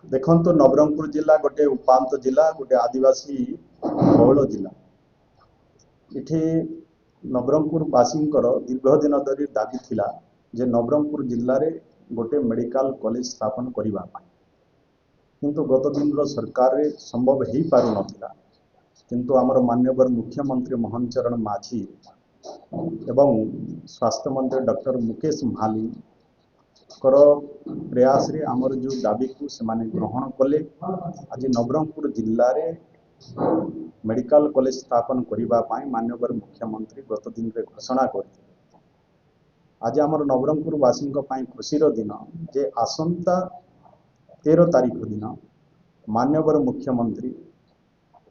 देखो नवरंगपुर जिला गोटे उपात जिला गोटे आदिवासी बहुल जिला। इठी नवरंगपुर वासी दीर्घ दिन धरी दाबी थिला जे नवरंगपुर जिले में गोटे मेडिकल कॉलेज स्थापन करने किंतु गत दिन सरकार रे संभव हो पार ना किंतु आमर माननीय मुख्यमंत्री मोहन चरण माझी एवं स्वास्थ्य मंत्री डॉक्टर मुकेश महाली प्रयास रे आमर जो दाबी को से ग्रहण कले। आज नवरंगपुर जिले में मेडिकल कॉलेज स्थापन करने माननीय मुख्यमंत्री गत दिन रे घोषणा करते। आज आमर नवरंगपुर वासी खुशीर दिन जे आसंता 13 तारीख दिन माननीय मुख्यमंत्री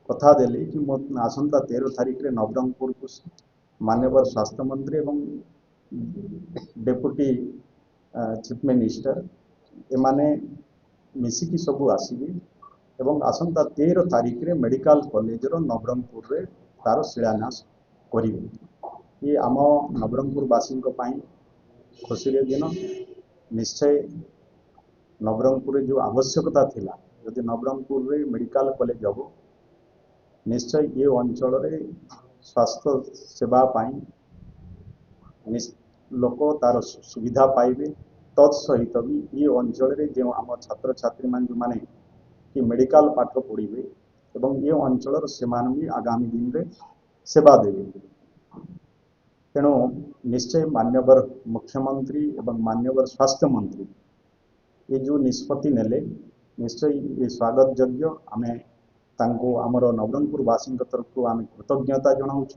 कथा देले कि आसंता 13 तारीख रे नवरंगपुर को माननीय स्वास्थ्य मंत्री एवं डेप्यूटी चीफ मिनिस्टर एमाने मिसिकी सबू आसबे एवं आसंता 13 तारीख रे मेडिकल कॉलेज रो नवरंगपुर रे तार शिलान्यास करिवे। ये आम नवरंगपुर वासी खुशी दिन निश्चय नवरंगपुर जो आवश्यकता थिला यदि नवरंगपुर रे मेडिकल कॉलेज हम निश्चय ये अंचल रे स्वास्थ्य सेवा लोक तार सुविधा पाइबे। तत्सहित भी ये अंचल रे जो आम छात्र छात्री मान जो माने कि मेडिकल पाठ पढ़े एवं ये अंचल से भी आगामी दिन रे सेवा देवे। तेणु निश्चय मान्यवर मुख्यमंत्री एवं मान्यवर स्वास्थ्य मंत्री ये जो निष्पत्ति नेले निश्चय ये स्वागत योग्य। आमे तांको आमर नवरंगपुर वासी तरफ आम कृतज्ञता जनाऊँ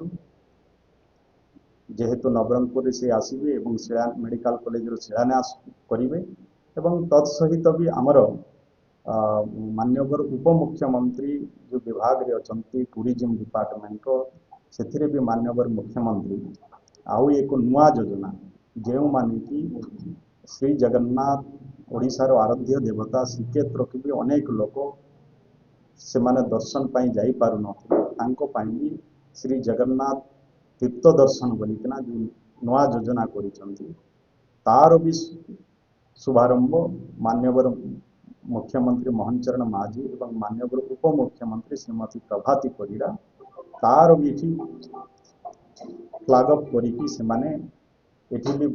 जेहेतु नवरंगपुर से आसबे और मेडिकल कॉलेज शिलान्यास करेंगे एवं तत्सहित भी आमर मान्यवर उपमुख्यमंत्री जो विभाग रे अछंती टूरिज्म डिपार्टमेंट से भी मान्यवर मुख्यमंत्री आउ एक नुआ योजना जो माने कि श्री जगन्नाथ ओडिशार आराध्य देवता श्रीक्षेत्र की भी अनेक लोक से माने दर्शन पाई जाई पारु नथिले भी श्री जगन्नाथ तीर्थ दर्शन बोलिकिना जो नुआ योजना करिसंती तार भी शुभारंभ मान्यवर मुख्यमंत्री मोहन चरण माझी एवं मान्यवर उपमुख्यमंत्री श्रीमती प्रभाती परिड़ा तार भी फ्लैग अप करिकी से माने एठी भी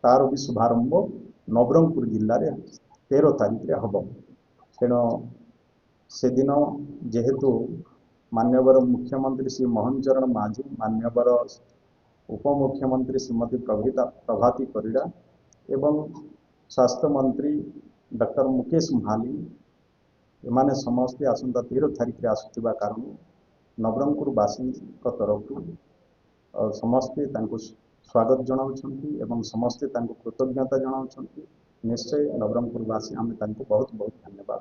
तार भी शुभारंभ नवरंगपुर जिले में 13 तारीख रे हब। तेणु से दिन जेहेतु मान्यवर मुख्यमंत्री श्री मोहन चरण माझी मान्यवर उपमुख्यमंत्री श्रीमती प्रभाती परिड़ा एवं स्वास्थ्य मंत्री डॉक्टर मुकेश महाली एमाने समस्ते आसंता 13 तारीख रे आसुथिबा कारण नवरंगपुर वासी तरफ समस्ते तांको स्वागत जनाउछंती एवं समस्ते तांको कृतज्ञता जनाउछंती। निश्चय नवरंगपुर वासी आम तांको बहुत बहुत धन्यवाद।